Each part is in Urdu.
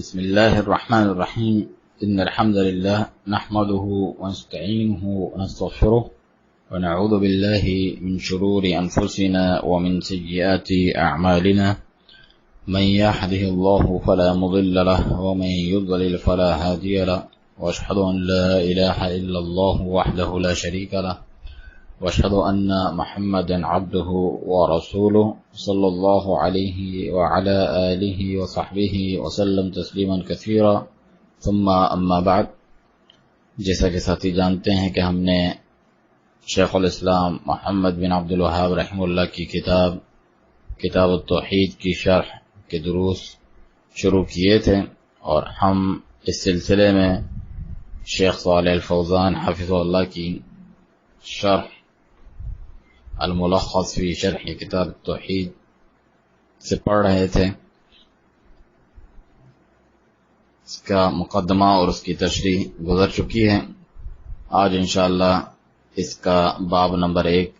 بسم الله الرحمن الرحيم إن الحمد لله نحمده ونستعينه ونستغفره ونعوذ بالله من شرور أنفسنا ومن سيئات أعمالنا من يهده الله فلا مضل له ومن يضلل فلا هادي له وأشهد أن لا إله إلا الله وحده لا شريك له وأشهد أن محمدا عبده ورسوله صلى الله عليه وعلى آله وصحبه وسلم تسلیما كثيرا ثم اما بعد. جیسا کہ ساتھی جانتے ہیں کہ ہم نے شیخ الاسلام محمد بن عبد الوہاب رحمہ اللہ کی کتاب التوحید کی شرح کے دروس شروع کیے تھے، اور ہم اس سلسلے میں شیخ صالح الفوزان حفظہ اللہ کی شرح الملخص فی شرح کتاب التوحید سے پڑھ رہے تھے. اس کا مقدمہ اور اس کی تشریح گزر چکی ہے. آج انشاءاللہ اس کا باب نمبر 1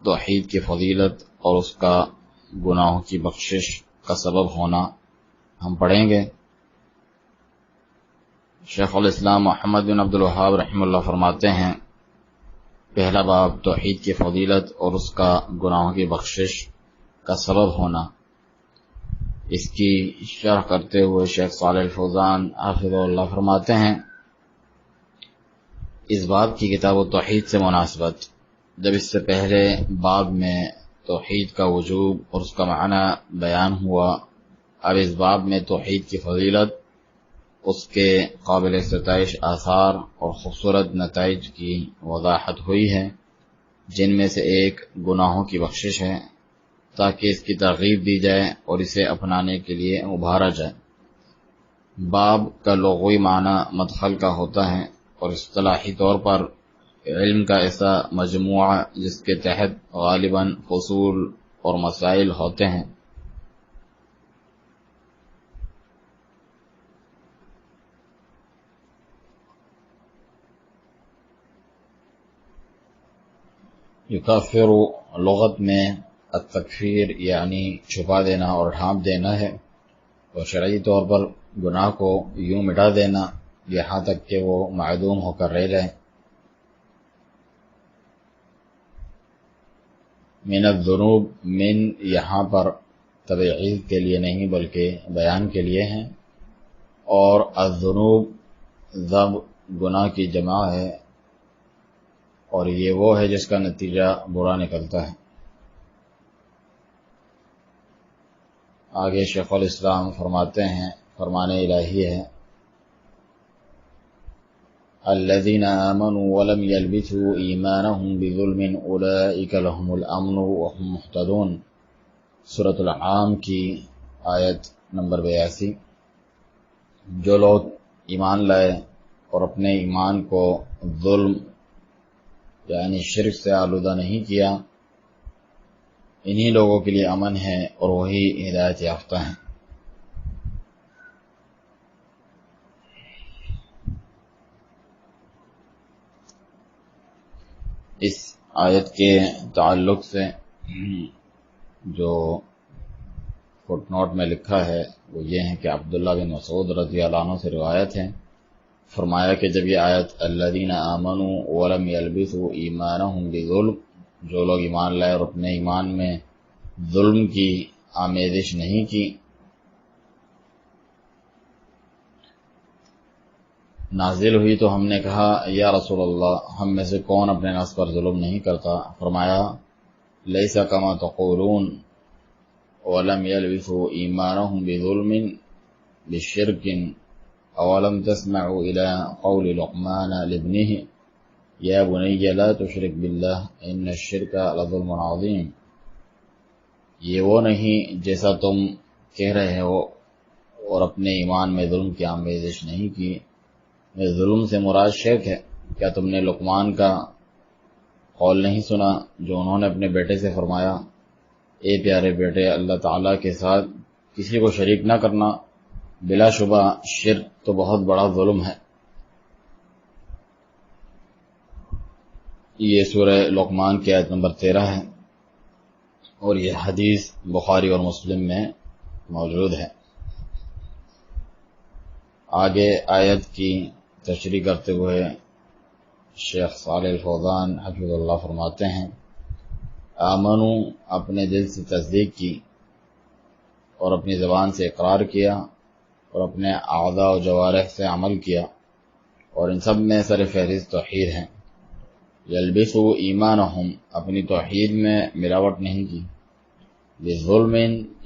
توحید کی فضیلت اور اس کا گناہوں کی بخشش کا سبب ہونا ہم پڑھیں گے. شیخ الاسلام محمد بن عبد الوہاب رحمہ اللہ فرماتے ہیں، پہلا باب توحید کی فضیلت اور اس کا گناہوں کی بخشش کا سبب ہونا. اس کی شرح کرتے ہوئے شیخ صالح الفوزان حافظہ اللہ فرماتے ہیں، اس باب کی کتاب التوحید سے مناسبت، جب اس سے پہلے باب میں توحید کا وجوب اور اس کا معنی بیان ہوا، اب اس باب میں توحید کی فضیلت، اس کے قابل ستائش آثار اور خوبصورت نتائج کی وضاحت ہوئی ہے، جن میں سے ایک گناہوں کی بخشش ہے، تاکہ اس کی ترغیب دی جائے اور اسے اپنانے کے لیے ابھارا جائے. باب کا لغوی معنی مدخل کا ہوتا ہے، اور اصطلاحی طور پر علم کا ایسا مجموعہ جس کے تحت غالباً فصول اور مسائل ہوتے ہیں. یکفر لغت میں التکفیر یعنی چھپا دینا اور ڈھانپ دینا ہے، اور شرعی طور پر گناہ کو یوں مٹا دینا یہاں تک کہ وہ معدوم ہو کر رہ جائے. من الذنوب، من یہاں پر تبعیض کے لیے نہیں بلکہ بیان کے لیے ہیں، اور الذنوب ذنب گناہ کی جمع ہے، اور یہ وہ ہے جس کا نتیجہ برا نکلتا ہے. آگے شیخ الاسلام فرماتے ہیں، فرمان الہی ہے، الذین آمنوا ولم يلبسوا ایمانهم بظلم اولئک لهم الامن وهم مهتدون. سورۃ الانعام کی آیت نمبر 82. جو لوگ ایمان لائے اور اپنے ایمان کو ظلم یعنی شرک سے آلودہ نہیں کیا، انہی لوگوں کے لیے امن ہے اور وہی ہدایت یافتہ ہیں. اس آیت کے تعلق سے جو فٹ نوٹ میں لکھا ہے وہ یہ ہے کہ عبداللہ بن مسعود رضی اللہ عنہ سے روایت ہے، فرمایا کہ جب یہ آیت الذین آمنوا ولم یلبسوا ایمانہم بظلم، جو لوگ ایمان لائے اور اپنے ایمان میں ظلم کی آمیزش نہیں کی، نازل ہوئی تو ہم نے کہا یا رسول اللہ، ہم میں سے کون اپنے نفس پر ظلم نہیں کرتا؟ فرمایا لیس کما تقولون ولم یلبسوا ایمانہم بظلم بشرک اولم تسمعوا الى قول لقمان لابنه یا بنی لا تشرک باللہ ان الشرک لظلم عظیم. یہ وہ نہیں جیسا تم کہہ رہے ہو اور اپنے ایمان میں ظلم کی آمیزش نہیں کی. ظلم سے مراد شرک ہے. کیا تم نے لقمان کا قول نہیں سنا جو انہوں نے اپنے بیٹے سے فرمایا، اے پیارے بیٹے، اللہ تعالیٰ کے ساتھ کسی کو شریک نہ کرنا، بلا شبہ شرک تو بہت بڑا ظلم ہے. یہ سورہ لقمان کی آیت نمبر 13 ہے، اور یہ حدیث بخاری اور مسلم میں موجود ہے. آگے آیت کی تشریح کرتے ہوئے شیخ صالح الفوزان حفظ اللہ فرماتے ہیں، آمنو اپنے دل سے تصدیق کی اور اپنی زبان سے اقرار کیا اور اپنے اعضاء و جوارح سے عمل کیا، اور ان سب میں سر فہرست توحید ہے۔ یلبسو ایمانہم اپنی توحید میں ملاوٹ نہیں کی، بظلم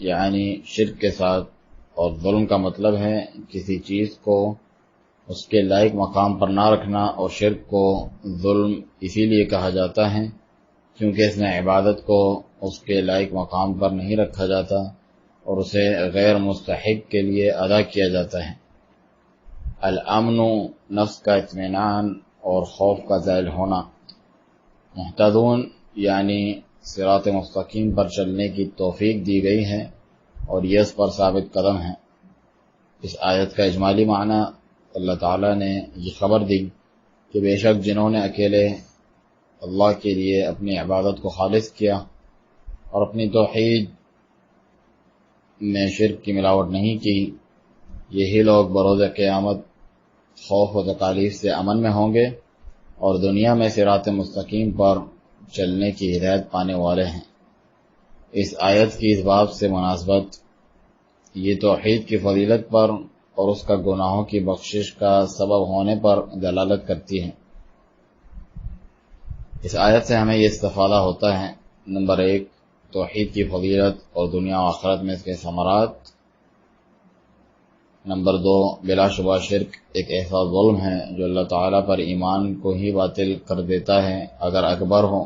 یعنی شرک کے ساتھ، اور ظلم کا مطلب ہے کسی چیز کو اس کے لائق مقام پر نہ رکھنا، اور شرک کو ظلم اسی لیے کہا جاتا ہے کیونکہ اس میں عبادت کو اس کے لائق مقام پر نہیں رکھا جاتا اور اسے غیر مستحق کے لیے ادا کیا جاتا ہے۔ الامن نفس کا اطمینان اور خوف کا زائل ہونا، مہتدون یعنی صراط مستقیم پر چلنے کی توفیق دی گئی ہے اور یہ اس پر ثابت قدم ہے۔ اس آیت کا اجمالی معنی اللہ تعالیٰ نے یہ خبر دی کہ بے شک جنہوں نے اکیلے اللہ کے لیے اپنی عبادت کو خالص کیا اور اپنی توحید میں شرک کی ملاوٹ نہیں کی، یہی لوگ بروز قیامت خوف و تکالیف سے امن میں ہوں گے اور دنیا میں صراط مستقیم پر چلنے کی ہدایت پانے والے ہیں۔ اس آیت کی اس باب سے مناسبت یہ توحید کی فضیلت پر اور اس کا گناہوں کی بخشش کا سبب ہونے پر دلالت کرتی ہے۔ اس آیت سے ہمیں یہ استفادہ ہوتا ہے، نمبر 1 توحید کی فضیلت اور دنیا و آخرت میں اس کے ثمرات، نمبر 2 بلا شبہ شرک ایک ایسا ظلم ہے جو اللہ تعالیٰ پر ایمان کو ہی باطل کر دیتا ہے اگر اکبر ہو،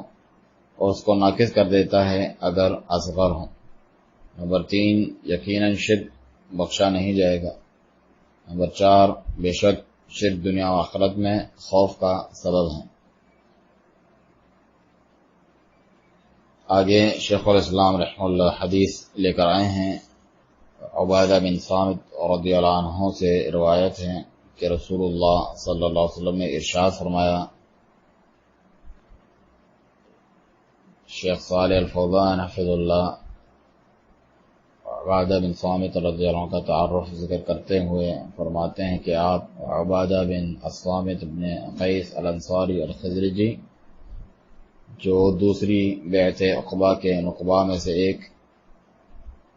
اور اس کو ناقص کر دیتا ہے اگر اصغر ہو، نمبر 3 یقیناً شرک بخشا نہیں جائے گا، نمبر 4 بے شک شرک دنیا و آخرت میں خوف کا سبب ہے۔ آگے شیخ الاسلام رحمہ اللہ حدیث لے کر آئے ہیں، عبادہ بن صامت رضی اللہ عنہ سے روایت ہے کہ رسول اللہ صلی اللہ علیہ وسلم نے ارشاد فرمایا۔ شیخ صالح الفوزان حفظ اللہ عبادہ بن صامت رضی اللہ عنہ کا تعارف ذکر کرتے ہوئے فرماتے ہیں کہ آپ عبادہ بن الصامت بن قیس الانصاری الخزرجی، جو دوسری بیعت عقبہ کے نقباء میں سے ایک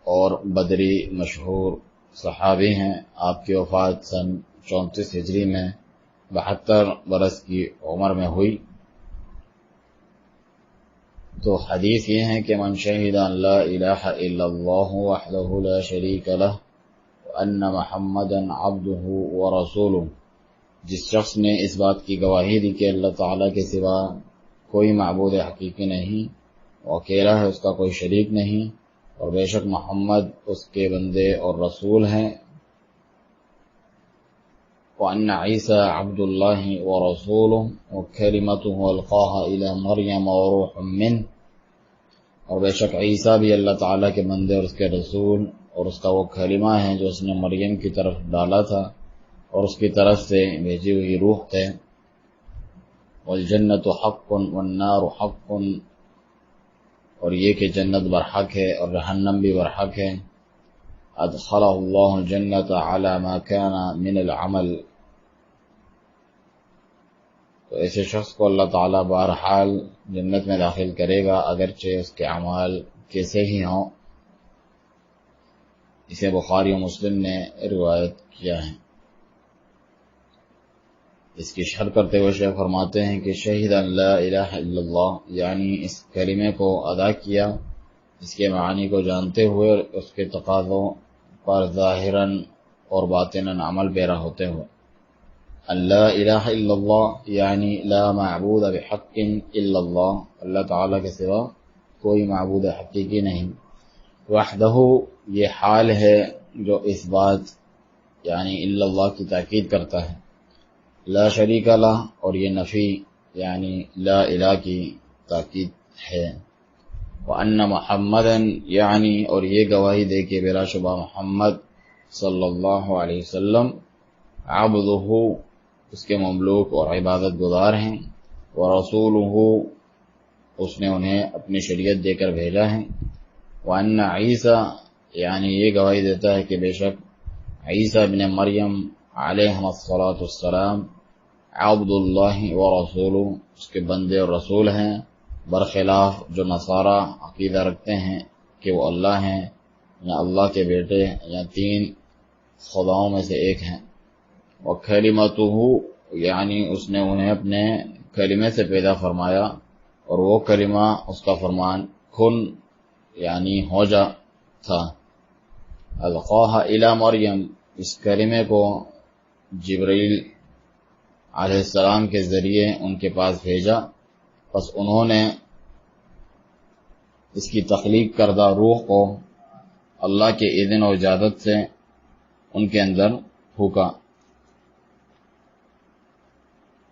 اور بدری مشہور صحابی ہیں، آپ کی وفات سن 34 ہجری میں 72 برس کی عمر میں ہوئی۔ تو حدیث یہ ہے کہ من شہد ان لا الہ الا اللہ وحدہ لا شریک لہ وان محمدا عبدہ ورسولہ، جس شخص نے اس بات کی گواہی دی کہ اللہ تعالیٰ کے سوا کوئی معبود حقیقی نہیں، وہ اکیلا ہے، اس کا کوئی شریک نہیں، اور بے شک محمد اس کے بندے اور رسول ہیں، وَأَنَّ عِيسَى عَبْدُ اللَّهِ وَرَسُولُهُ وَكَلِمَتُهُ أَلْقَاهَا إِلَى مَرْيَمَ وَرُوحٌ مِّنْهُ، اور بے شک عیسیٰ بھی اللہ تعالیٰ کے بندے اور اس کے رسول اور اس کا وہ کلمہ ہے جو اس نے مریم کی طرف ڈالا تھا اور اس کی طرف سے بھیجی ہوئی روح ہے۔ وَالْجَنَّةُ حَقٌّ وَالنَّارُ حَقٌّ، اور یہ کہ جنت برحق ہے اور جہنم بھی برحق ہے۔ أَدْخَلَهُ اللَّهُ الْجَنَّةَ عَلَى مَا كَانَ مِنَ الْعَمَلِ، تو ایسے شخص کو اللہ تعالیٰ بہرحال جنت میں داخل کرے گا اگرچہ اس کے اعمال کیسے ہی ہوں۔ اسے بخاری و مسلم نے روایت کیا ہے۔ اس کی شرح کرتے ہوئے شیخ فرماتے ہیں کہ شہید ان لا الہ الا اللہ، یعنی اس کلمے کو ادا کیا، اس کے معانی کو جانتے ہوئے اس کے تقاضوں پر ظاہراً اور باطناً عمل پیرا ہوتے ہوئے۔ لا الہ الا اللہ یعنی لا معبود بحق الا اللہ، اللہ تعالیٰ کے سوا کوئی معبود حقیقی نہیں۔ وحدہ یہ حال ہے جو اس بات یعنی الا اللہ کی تاکید کرتا ہے۔ لا شریک لہ، اور یہ نفی یعنی لا الہ کی تاکید ہے۔ وَأَنَّ مُحَمَّدًا یعنی اور یہ گواہی دے کہ بلا شبہ محمد صلی اللہ علیہ وسلم عبدہ اس کے مملوک اور عبادت گزار ہیں، ورسولہ اس نے انہیں اپنی شریعت دے کر بھیجا ہے۔ وَأَنَّ عیسیٰ یعنی یہ گواہی دیتا ہے کہ بے شک عیسیٰ ابن مریم علیہ الصلاۃ والسلام عبد اللہ و رسول، اس کے بندے اور رسول ہیں، برخلاف جو نصارہ عقیدہ رکھتے ہیں کہ وہ اللہ ہیں یا اللہ کے بیٹے یا 3 خداؤں میں سے ایک ہیں۔ وکلمتہ، یعنی اس نے انہیں اپنے کلمے سے پیدا فرمایا، اور وہ کلمہ اس کا فرمان کن یعنی ہو جا تھا۔ القاها الی مریم، اس کلمے کو جبرائیل علیہ السلام کے ذریعے ان کے پاس بھیجا، پس انہوں نے اس کی تخلیق کردہ روح کو اللہ کے اذن اور اجازت سے ان کے اندر پھونکا۔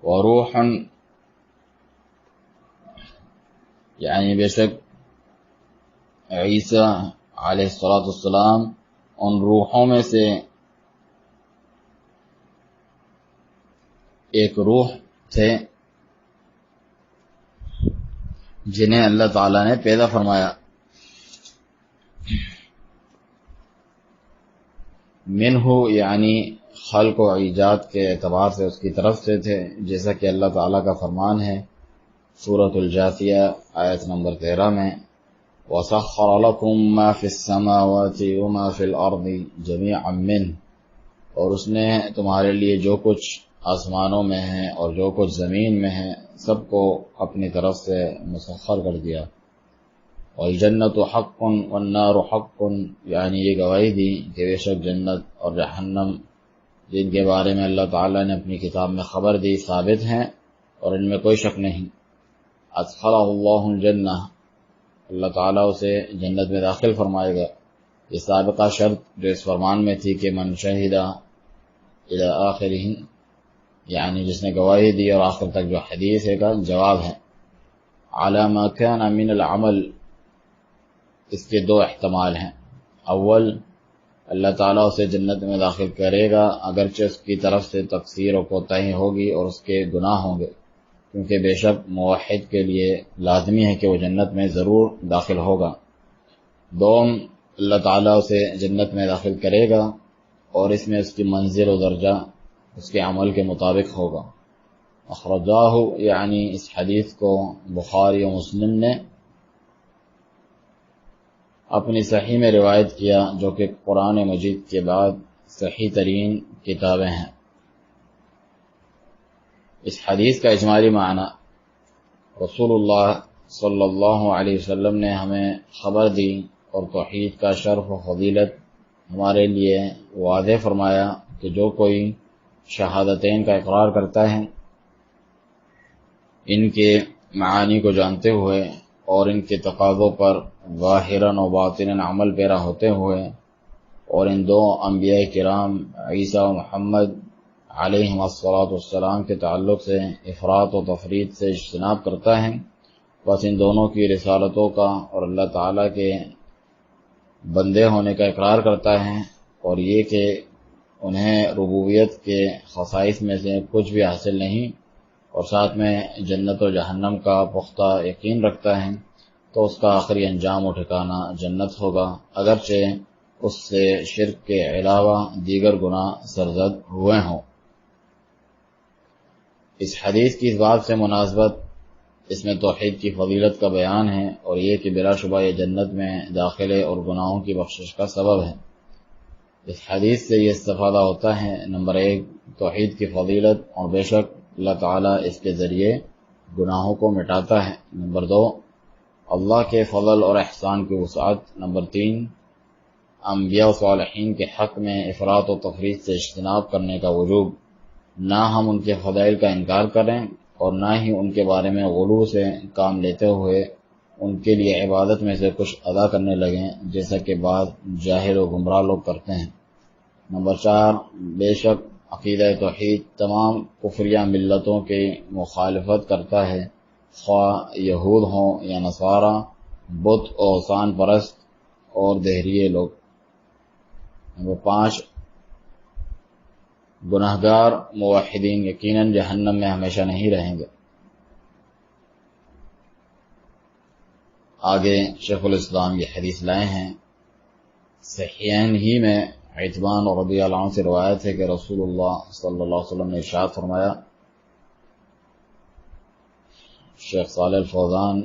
وروح، یعنی بے شک عیسیٰ علیہ السلام ان روحوں میں سے ایک روح تھے جنہیں اللہ تعالیٰ نے پیدا فرمایا۔ منہ یعنی خلق و ایجاد کے اعتبار سے اس کی طرف سے تھے، جیسا کہ اللہ تعالیٰ کا فرمان ہے سورۃ الجاثیہ آیت نمبر 13 میں، وَسَخَّرَ لَكُم مَّا فِي السَّمَاوَاتِ وَمَا فِي الْأَرْضِ جَمِيعًا مِّنْهُ، اور اس نے تمہارے لیے جو کچھ آسمانوں میں ہے اور جو کچھ زمین میں ہے سب کو اپنی طرف سے مسخر کر دیا۔ والجنت حق والنار حق، یعنی یہ گواہی دی کہ بے شک جنت اور جہنم جن کے بارے میں اللہ تعالیٰ نے اپنی کتاب میں خبر دی ثابت ہیں اور ان میں کوئی شک نہیں۔ ادخلہ اللہ الجنہ، اللہ تعالیٰ اسے جنت میں داخل فرمائے گا۔ یہ سابقہ شرط جو اس فرمان میں تھی کہ من شہدہ الی آخرہ، یعنی جس نے گواہی دی اور آخر تک جو حدیث ہے کا جواب ہے۔ علی ما کان من العمل، اس کے 2 احتمال ہیں۔ اول، اللہ تعالیٰ اسے جنت میں داخل کرے گا اگرچہ اس کی طرف سے تقصیر و کوتاہی ہوگی اور اس کے گناہ ہوں گے، کیونکہ بے شک موحد کے لیے لازمی ہے کہ وہ جنت میں ضرور داخل ہوگا۔ دوم، اللہ تعالیٰ اسے جنت میں داخل کرے گا اور اس میں اس کی منزل و درجہ اس کے عمل کے مطابق ہوگا۔ اخرجاہ، یعنی اس حدیث کو بخاری و مسلم نے اپنی صحیح میں روایت کیا، جو کہ قرآن مجید کے بعد صحیح ترین کتابیں ہیں۔ اس حدیث کا اجمالی معنی، رسول اللہ صلی اللہ علیہ وسلم نے ہمیں خبر دی اور توحید کا شرف و فضیلت ہمارے لیے واضح فرمایا کہ جو کوئی شہادتین کا اقرار کرتا ہے، ان کے معانی کو جانتے ہوئے اور ان کے تقاضوں پر ظاہراً و باطناً عمل پیرا ہوتے ہوئے، اور ان 2 انبیاء کرام عیسیٰ و محمد علیہ السلام کے تعلق سے افراط و تفریط سے اجتناب کرتا ہے، بس ان دونوں کی رسالتوں کا اور اللہ تعالیٰ کے بندے ہونے کا اقرار کرتا ہے، اور یہ کہ انہیں ربوبیت کے خصائص میں سے کچھ بھی حاصل نہیں، اور ساتھ میں جنت و جہنم کا پختہ یقین رکھتا ہے، تو اس کا آخری انجام و ٹھکانہ جنت ہوگا، اگرچہ اس سے شرک کے علاوہ دیگر گناہ سرزد ہوئے ہوں۔ اس حدیث کی اس بات سے مناسبت اس میں توحید کی فضیلت کا بیان ہے، اور یہ کہ بلا شبہ یہ جنت میں داخلے اور گناہوں کی بخشش کا سبب ہے۔ اس حدیث سے یہ استفادہ ہوتا ہے، نمبر 1 توحید کی فضیلت اور بے شک اللہ تعالیٰ اس کے ذریعے گناہوں کو مٹاتا ہے۔ نمبر 2 اللہ کے فضل اور احسان کی وسعت۔ نمبر 3 انبیاء و صالحین کے حق میں افراط و تفریط سے اجتناب کرنے کا وجوب، نہ ہم ان کے فضائل کا انکار کریں اور نہ ہی ان کے بارے میں غلو سے کام لیتے ہوئے ان کے لیے عبادت میں سے کچھ ادا کرنے لگیں، جیسا کہ بعض جاہل و گمراہ لوگ کرتے ہیں۔ نمبر 4 بے شک عقیدہ توحید تمام کفریہ ملتوں کی مخالفت کرتا ہے، خواہ یہود ہوں یا نصارہ، بت و اوثان پرست اور دہریے لوگ۔ نمبر 5 گناہگار موحدین یقیناً جہنم میں ہمیشہ نہیں رہیں گے۔ آگے شیخ الاسلام یہ حدیث لائے ہیں، صحیحین ہی میں عتبان رضی اللہ عنہ سے روایت ہے کہ رسول اللہ صلی اللہ علیہ وسلم نے ارشاد فرمایا، شیخ صالح الفوزان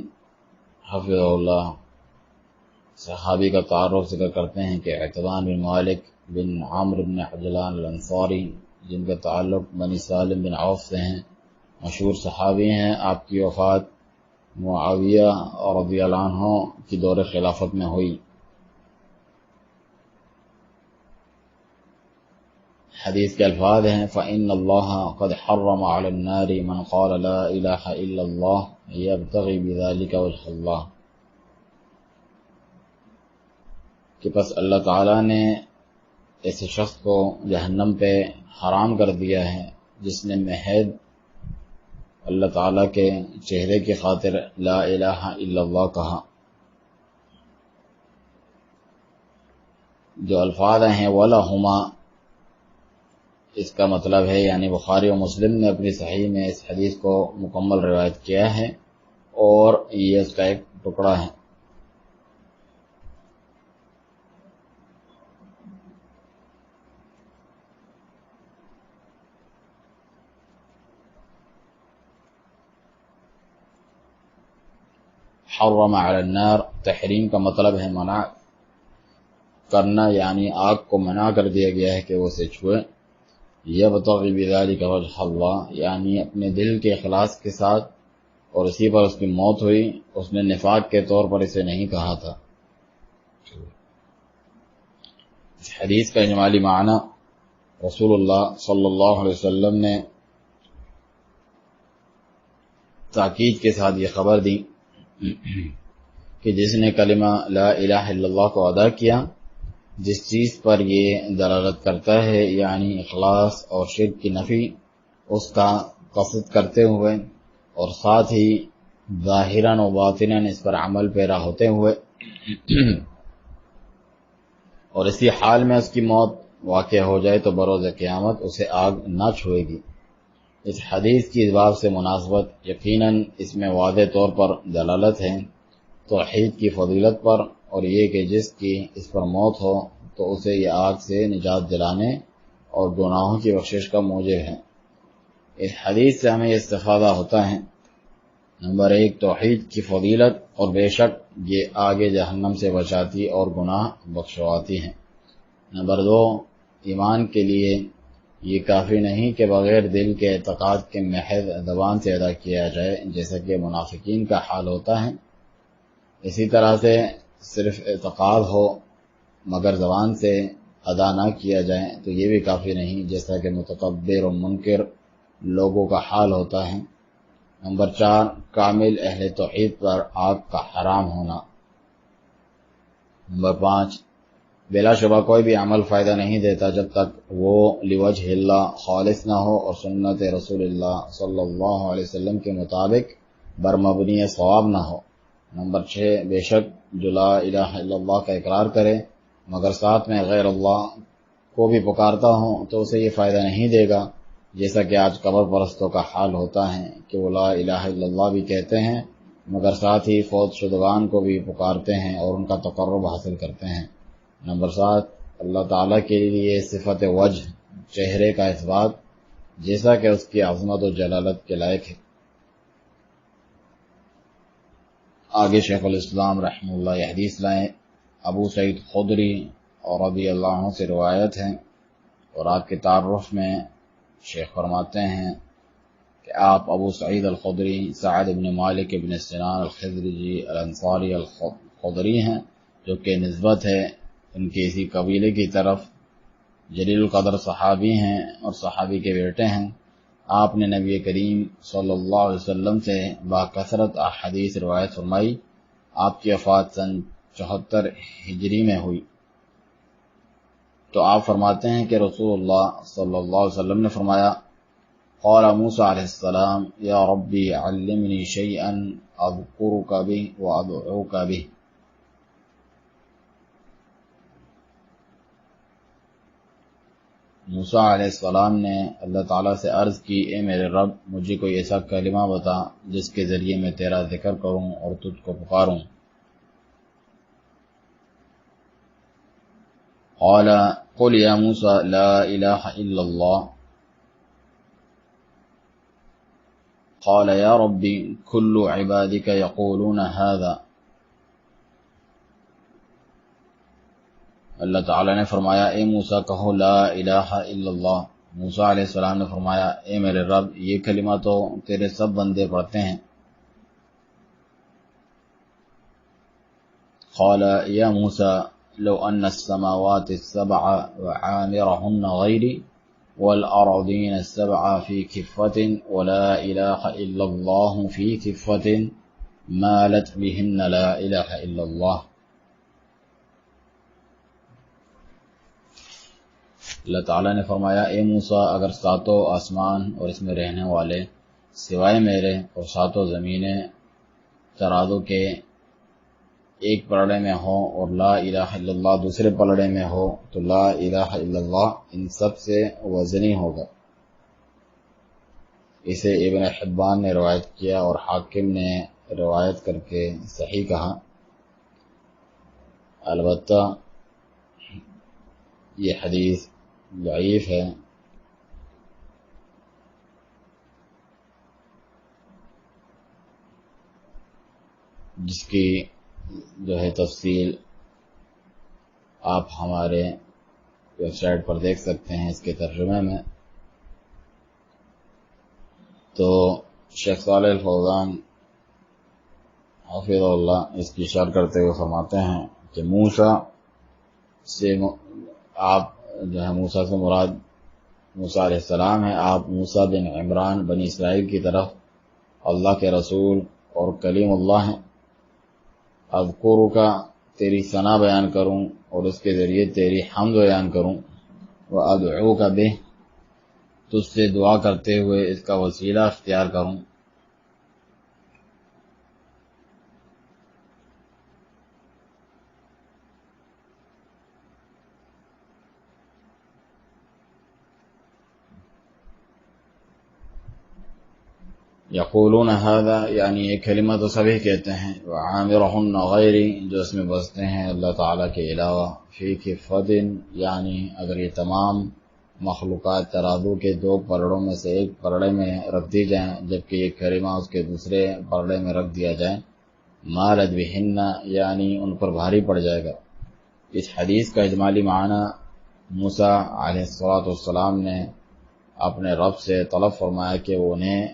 حفظہ اللہ صحابی کا تعارف ذکر کرتے ہیں کہ عتبان بن مالک بن عامر بن عجلان الانصاری، جن کا تعلق بنی سالم بن عوف سے ہیں، مشہور صحابی ہیں، آپ کی وفات معاویہ رضی اللہ عنہ کی دور خلافت میں ہوئی۔ حدیث کے الفاظ ہیں فَإِنَّ اللَّهَ قَدْ حَرَّمَ عَلَى النَّارِ مَنْ قَالَ لَا إِلَٰهَ إِلَّا اللَّهُ يَبْتَغِي بِذَلِكَ وَجْهَ اللَّهِ، کہ پس اللہ تعالیٰ نے ایسے شخص کو جہنم پہ حرام کر دیا ہے جس نے محض اللہ تعالیٰ کے چہرے کی خاطر لا الہ الا اللہ کہا۔ جو الفاظ ہیں وَلَهُمَا، اس کا مطلب ہے یعنی بخاری و مسلم نے اپنی صحیح میں اس حدیث کو مکمل روایت کیا ہے اور یہ اس کا ایک ٹکڑا ہے۔ حرم علی النار، تحریم کا مطلب ہے منع کرنا، یعنی آگ کو منع کر دیا گیا ہے کہ وہ اسے چھوئے۔ یبتغی بذلک وجہ اللہ، یعنی اپنے دل کے اخلاص کے ساتھ، اور اسی پر اس کی موت ہوئی، اس نے نفاق کے طور پر اسے نہیں کہا تھا۔ اس حدیث کا اجمالی معنی، رسول اللہ صلی اللہ علیہ وسلم نے تاکید کے ساتھ یہ خبر دی کہ جس نے کلمہ لا الہ الا اللہ کو ادا کیا، جس چیز پر یہ دلالت کرتا ہے یعنی اخلاص اور شرک کی نفی، اس کا قصد کرتے ہوئے اور ساتھ ہی ظاہراً و باطناً اس پر عمل پیرا ہوتے ہوئے، اور اسی حال میں اس کی موت واقع ہو جائے تو بروز قیامت اسے آگ نہ چھوئے گی۔ اس حدیث کی اس باب سے مناسبت یقیناً اس میں واضح طور پر دلالت ہے توحید کی فضیلت پر، اور یہ کہ جس کی اس پر موت ہو تو اسے یہ آگ سے نجات دلانے اور گناہوں کی بخشش کا موجب ہے۔ اس حدیث سے ہمیں استفادہ ہوتا ہے، نمبر 1 توحید کی فضیلت، اور بے شک یہ آگے جہنم سے بچاتی اور گناہ بخشواتی ہیں۔ نمبر 2 ایمان کے لیے یہ کافی نہیں کہ بغیر دل کے اعتقاد کے محض زبان سے ادا کیا جائے، جیسا کہ منافقین کا حال ہوتا ہے۔ اسی طرح سے صرف اعتقاد ہو مگر زبان سے ادا نہ کیا جائے تو یہ بھی کافی نہیں، جیسا کہ متکبر و منکر لوگوں کا حال ہوتا ہے۔ نمبر 4 کامل اہل توحید پر آگ کا حرام ہونا۔ نمبر 5 بلا شبہ کوئی بھی عمل فائدہ نہیں دیتا جب تک وہ لوجہ اللہ خالص نہ ہو اور سنت رسول اللہ صلی اللہ علیہ وسلم کے مطابق برمبنی ثواب نہ ہو۔ نمبر 6 بے شک جو لا الہ الا اللہ کا اقرار کرے مگر ساتھ میں غیر اللہ کو بھی پکارتا ہوں تو اسے یہ فائدہ نہیں دے گا، جیسا کہ آج قبر پرستوں کا حال ہوتا ہے کہ وہ لا الہ الا اللہ بھی کہتے ہیں مگر ساتھ ہی فوت شدگان کو بھی پکارتے ہیں اور ان کا تقرب حاصل کرتے ہیں۔ نمبر 7 اللہ تعالیٰ کے لیے صفت وجہ چہرے کا اثبات، جیسا کہ اس کی عظمت و جلالت کے لائق ہے۔ آگے شیخ الاسلام رحمہ اللہ یہ حدیث لائیں، ابو سعید خدری اور رضی اللہ عنہ سے روایت ہے، اور آپ کے تعارف میں شیخ فرماتے ہیں کہ آپ ابو سعید الخدری سعد بن مالک بن سنان الخزرجی الانصاری الخدری ہیں، جو کہ نسبت ہے ان کے اسی قبیلے کی طرف، جلیل القدر صحابی ہیں اور صحابی کے بیٹے ہیں۔ آپ نے نبی کریم صلی اللہ علیہ وسلم سے باکثرت احادیث روایت فرمائی۔ آپ کی وفات سن 74 ہجری میں ہوئی۔ تو آپ فرماتے ہیں کہ رسول اللہ صلی اللہ علیہ وسلم نے فرمایا، قال موسیٰ علیہ السلام یا ربی علمنی شیئا اذکرک بہ وادعوک بہ۔ موسیٰ علیہ السلام نے اللہ تعالیٰ سے عرض کی، اے میرے رب مجھے کوئی ایسا کلمہ بتا جس کے ذریعے میں تیرا ذکر کروں اور تجھ کو پکاروں۔ قال قل يا موسى لا إله إلا الله قال يا ربي كل عبادك يقولون هذا. اللہ تعالیٰ نے فرمایا اے موسیٰ کہو لا الہ الا اللہ. موسیٰ علیہ السلام نے فرمایا اے میرے رب یہ کلمہ تو تیرے سب بندے پڑھتے ہیں. قال یا موسیٰ لو ان السماوات السبع وعامرهن غيري والأراضين السبع في كفة ولا إله إلا الله في كفة مالت بهن لا إله إلا الله. اللہ تعالیٰ نے فرمایا اے موسیٰ اگر ساتوں آسمان اور اس میں رہنے والے سوائے میرے اور ساتوں زمینیں ترازو کے ایک پلڑے میں ہو اور لا الہ الا اللہ دوسرے پلڑے میں ہو تو لا الہ الا اللہ ان سب سے وزنی ہوگا. اسے ابن حبان نے روایت کیا اور حاکم نے روایت کر کے صحیح کہا. البتہ یہ حدیث ضعیف ہے. جس کی جو ہے تفصیل آپ ہمارے ویب سائٹ پر دیکھ سکتے ہیں اس کے ترجمے میں. تو شیخ صالح الفوزان حفظہ اللہ اس کی شرح کرتے ہوئے فرماتے ہیں کہ موسیٰ سے آپ جو ہے موسیٰ سے مراد موسیٰ علیہ السلام ہے. آپ موسیٰ بن عمران بنی اسرائیل کی طرف اللہ کے رسول اور کلیم اللہ ہیں. اذکرک کا تیری ثنا بیان کروں اور اس کے ذریعے تیری حمد بیان کروں. وادعوک بہ تجھ سے دعا کرتے ہوئے اس کا وسیلہ اختیار کروں. یقولون هذا یعنی یہ کلمہ تو سبھی کہتے ہیں. وعامرهن غیری جو اس میں بستے ہیں اللہ تعالیٰ کے علاوہ. فی کفۃ یعنی اگر یہ تمام مخلوقات ترازو کے دو پلڑوں میں سے ایک پلڑے میں رکھ دی جائیں جبکہ یہ کلمہ اس کے دوسرے پلڑے میں رکھ دیا جائے مالت بہن یعنی ان پر بھاری پڑ جائے گا. اس حدیث کا اجمالی معنی موسیٰ علیہ السلام نے اپنے رب سے طلب فرمایا کہ وہ انہیں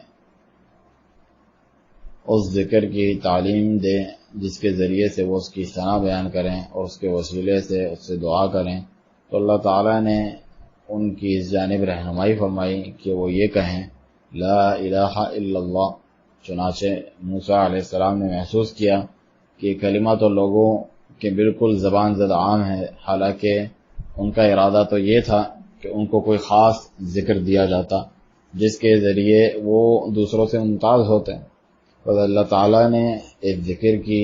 اس ذکر کی تعلیم دے جس کے ذریعے سے وہ اس کی ثنا بیان کریں اور اس کے وسیلے سے اس سے دعا کریں. تو اللہ تعالیٰ نے ان کی اس جانب رہنمائی فرمائی کہ وہ یہ کہیں لا الہ الا اللہ. چنانچہ موسیٰ علیہ السلام نے محسوس کیا کہ کلمہ تو لوگوں کے بالکل زبان زد عام ہے، حالانکہ ان کا ارادہ تو یہ تھا کہ ان کو کوئی خاص ذکر دیا جاتا جس کے ذریعے وہ دوسروں سے ممتاز ہوتے ہیں. اور اللہ تعالیٰ نے ایک ذکر کی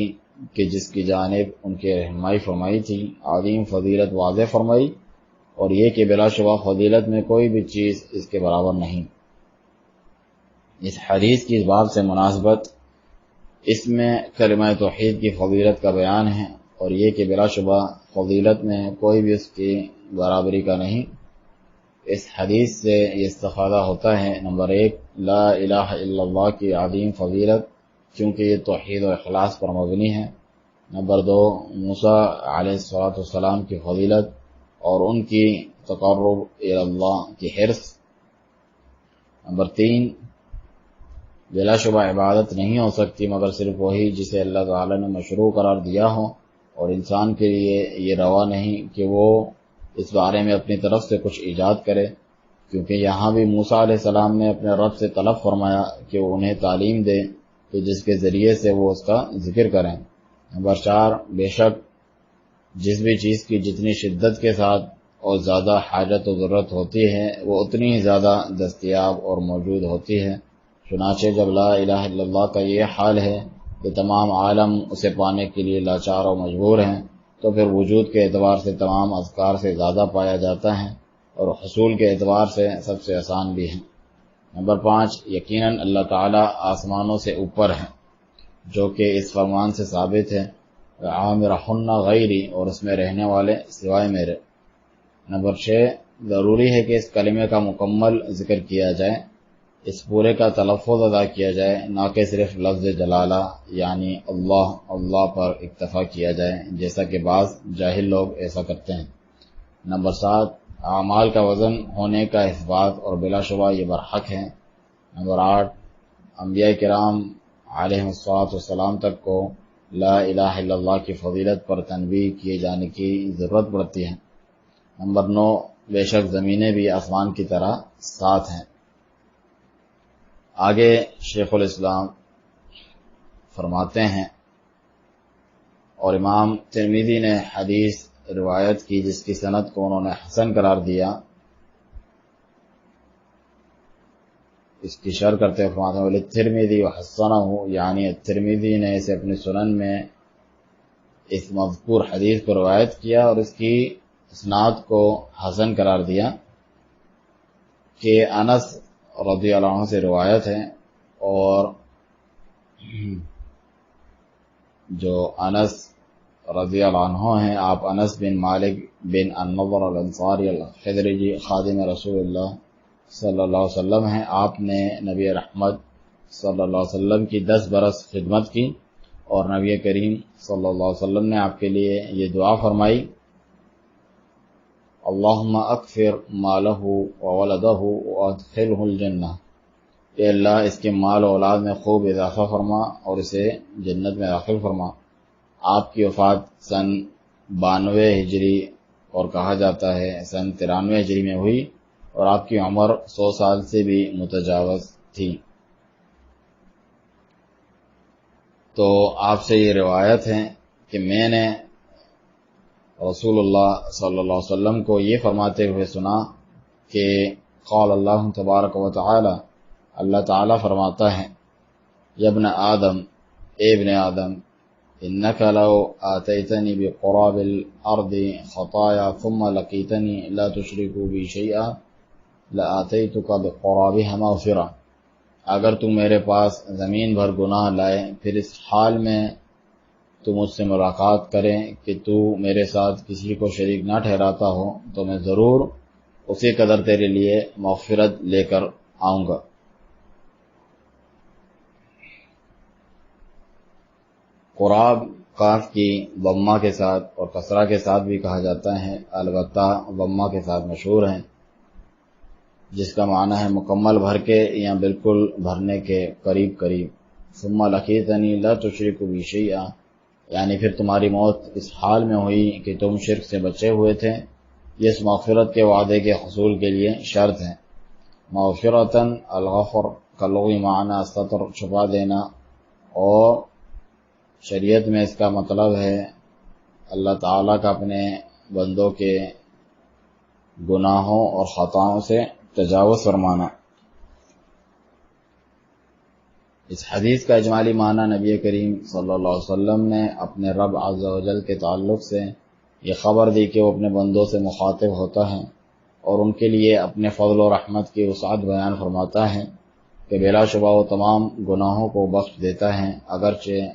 کہ جس کی جانب ان کی رہنمائی فرمائی تھی عظیم فضیلت واضح فرمائی اور یہ کہ بلا شبہ فضیلت میں کوئی بھی چیز اس کے برابر نہیں. اس حدیث کی اس باب سے مناسبت اس میں کلمہ توحید کی فضیلت کا بیان ہے اور یہ کہ بلا شبہ فضیلت میں کوئی بھی اس کی برابری کا نہیں. اس حدیث سے یہ استفادہ ہوتا ہے نمبر 1 لا الہ الا اللہ کی عظیم فضیلت کیونکہ یہ توحید و اخلاص پر مبنی ہے. نمبر 2 موسیٰ علیہ السلام کی فضیلت اور ان کی تقرب اللہ کی حرص. نمبر 3 بلا شبہ عبادت نہیں ہو سکتی مگر صرف وہی جسے اللہ تعالیٰ نے مشروع قرار دیا ہو اور انسان کے لیے یہ روا نہیں کہ وہ اس بارے میں اپنی طرف سے کچھ ایجاد کرے کیونکہ یہاں بھی موسیٰ علیہ السلام نے اپنے رب سے طلب فرمایا کہ وہ انہیں تعلیم دے کہ جس کے ذریعے سے وہ اس کا ذکر کریں. نمبر 4 بے شک جس بھی چیز کی جتنی شدت کے ساتھ اور زیادہ حاجت و ضرورت ہوتی ہے وہ اتنی ہی زیادہ دستیاب اور موجود ہوتی ہے. چنانچہ جب لا الہ الا اللہ کا یہ حال ہے کہ تمام عالم اسے پانے کے لیے لاچار و مجبور ہیں تو پھر وجود کے اعتبار سے تمام اذکار سے زیادہ پایا جاتا ہے اور حصول کے اعتبار سے سب سے آسان بھی ہے. نمبر 5 یقیناً اللہ تعالیٰ آسمانوں سے اوپر ہے جو کہ اس فرمان سے ثابت ہے عامرہن غیری اور اس میں رہنے والے سوائے میرے. نمبر 6، ضروری ہے کہ اس کلمے کا مکمل ذکر کیا جائے، اس پورے کا تلفظ ادا کیا جائے، نہ کہ صرف لفظ جلالہ یعنی اللہ اللہ پر اکتفا کیا جائے جیسا کہ بعض جاہل لوگ ایسا کرتے ہیں۔ نمبر 7، اعمال کا وزن ہونے کا اثبات، اور بلا شبہ یہ برحق ہے۔ نمبر 8، انبیاء کرام علیہ السلام تک کو لا الہ الا اللہ کی فضیلت پر تنبیہ کیے جانے کی ضرورت پڑتی ہے۔ نمبر 9، بے شک زمینیں بھی آسمان کی طرح ساتھ ہیں۔ آگے شیخ الاسلام فرماتے ہیں، اور امام ترمذی نے حدیث روایت کی جس کی سند کو انہوں نے حسن قرار دیا، اس کی شرح کرتے ہوئے فرماتے ہیں ترمذی وحسنہ، یعنی ترمذی نے اسے اپنی سنن میں اس مذکور حدیث کو روایت کیا اور اس کی اسناد کو حسن قرار دیا کہ انس رضی اللہ عنہ سے روایت ہے، اور جو انس رضی اللہ عنہ ہیں، آپ انس بن مالک بن النضر الانصاری الخدرجی خادم رسول اللہ صلی اللہ علیہ وسلم ہیں۔ آپ نے نبی رحمت صلی اللہ علیہ وسلم کی 10 برس خدمت کی، اور نبی کریم صلی اللہ علیہ وسلم نے آپ کے لیے یہ دعا فرمائی، اللہم اکثر مالہ وولدہ وادخلہ الجنہ، کہ اللہ اس کے مال و اولاد میں خوب اضافہ فرما اور اسے جنت میں داخل فرما۔ آپ کی وفات سن 92 ہجری اور کہا جاتا ہے سن 93 ہجری میں ہوئی، اور آپ کی عمر 100 سال سے بھی متجاوز تھی۔ تو آپ سے یہ روایت ہے کہ میں نے رسول اللہ صلی اللہ علیہ وسلم کو یہ فرماتے ہوئے سنا کہ قال اللہ تبارک و تعالی، اللہ تعالی فرماتا ہے، یا ابن آدم، اے ابن آدم، انک لو آتیتنی بقراب الارض خطایا ثم لقیتنی لا تشرک بی شیئا لآتیتک بقرابها مغفرہ، اگر تم میرے پاس زمین بھر گناہ لائے پھر اس حال میں تو مجھ سے ملاقات کریں کہ تو میرے ساتھ کسی کو شریک نہ ٹھہراتا ہو، تو میں ضرور اسی قدر تیرے لیے مغفرت لے کر آؤں گا۔ قراب کاف کی ضمہ کے ساتھ اور کسرہ کے ساتھ بھی کہا جاتا ہے، البتہ ضمہ کے ساتھ مشہور ہیں، جس کا معنی ہے مکمل بھر کے یا بالکل بھرنے کے قریب قریب۔ ثم لقیتنی لا تشرک بی شیئا، یعنی پھر تمہاری موت اس حال میں ہوئی کہ تم شرک سے بچے ہوئے تھے، یہ اس مغفرت کے وعدے کے حصول کے لیے شرط ہے۔ مغفرتاً الغفر کا لغوی معنی ستر، چھپا دینا، اور شریعت میں اس کا مطلب ہے اللہ تعالیٰ کا اپنے بندوں کے گناہوں اور خطاؤں سے تجاوز فرمانا۔ اس حدیث کا اجمالی معنی نبی کریم صلی اللہ علیہ وسلم نے اپنے رب عز و جل کے تعلق سے یہ خبر دی کہ وہ اپنے بندوں سے مخاطب ہوتا ہے اور ان کے لیے اپنے فضل و رحمت کی وسعت بیان فرماتا ہے کہ بلا شبہ وہ تمام گناہوں کو بخش دیتا ہے، اگرچہ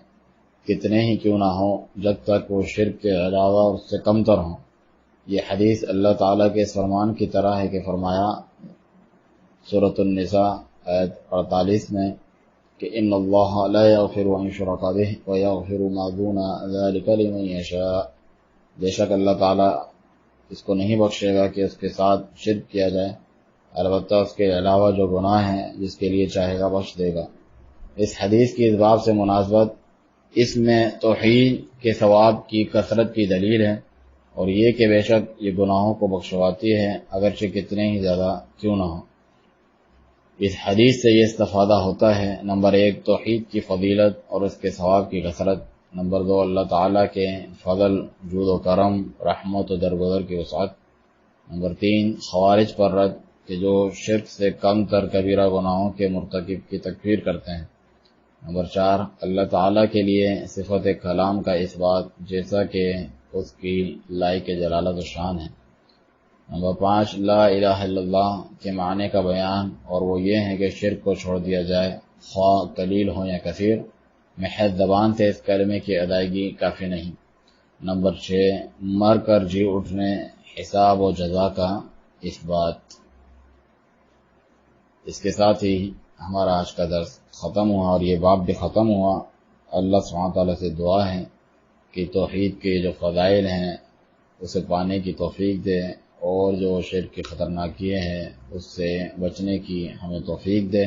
کتنے ہی کیوں نہ ہوں، جب تک وہ شرک کے علاوہ اس سے کم تر ہوں۔ یہ حدیث اللہ تعالیٰ کے اس فرمان کی طرح ہے کہ فرمایا سورۃ النساء آیت 48 میں کہ ان اللہ لا یغفر ان یشرک بہ ویغفر ما دون ذلک لمن یشاء، بے شک اللہ تعالیٰ اس کو نہیں بخشے گا کہ اس کے ساتھ شرک کیا جائے، البتہ اس کے علاوہ جو گناہ ہیں جس کے لیے چاہے گا بخش دے گا۔ اس حدیث کی اس باب سے مناسبت اس میں توحید کے ثواب کی کثرت کی دلیل ہے، اور یہ کہ بے شک یہ گناہوں کو بخشواتی ہے اگرچہ کتنے ہی زیادہ کیوں نہ ہو۔ اس حدیث سے یہ استفادہ ہوتا ہے، نمبر 1 توحید کی فضیلت اور اس کے ثواب کی کثرت، نمبر 2 اللہ تعالیٰ کے فضل، جود و کرم، رحمت و درگزر کی وسعت، نمبر 3 خوارج پر رد کہ جو شرک سے کم تر کبیرہ گناہوں کے مرتکب کی تکفیر کرتے ہیں، نمبر 4 اللہ تعالیٰ کے لیے صفت کلام کا اثبات جیسا کہ اس کی لائق جلالت و شان ہے، نمبر 5 لا الہ الا اللہ کے معنی کا بیان، اور وہ یہ ہے کہ شرک کو چھوڑ دیا جائے، خواہ قلیل ہو یا کثیر، محض زبان سے اس کلمے کی ادائیگی کافی نہیں۔ نمبر 6 مر کر جی اٹھنے، حساب و جزا کا اثبات۔ اس کے ساتھ ہی ہمارا آج کا درس ختم ہوا اور یہ باب بھی ختم ہوا۔ اللہ سبحانہ وتعالیٰ سے دعا ہے کہ توحید کے جو فضائل ہیں اسے پانے کی توفیق دے، اور جو شرک کی خطرناکیاں ہیں اس سے بچنے کی ہمیں توفیق دے۔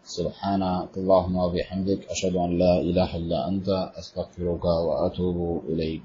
سبحانک اللہم و بحمدک، اشہد ان لا الہ الا انت، استغفرک و اتوب الیک۔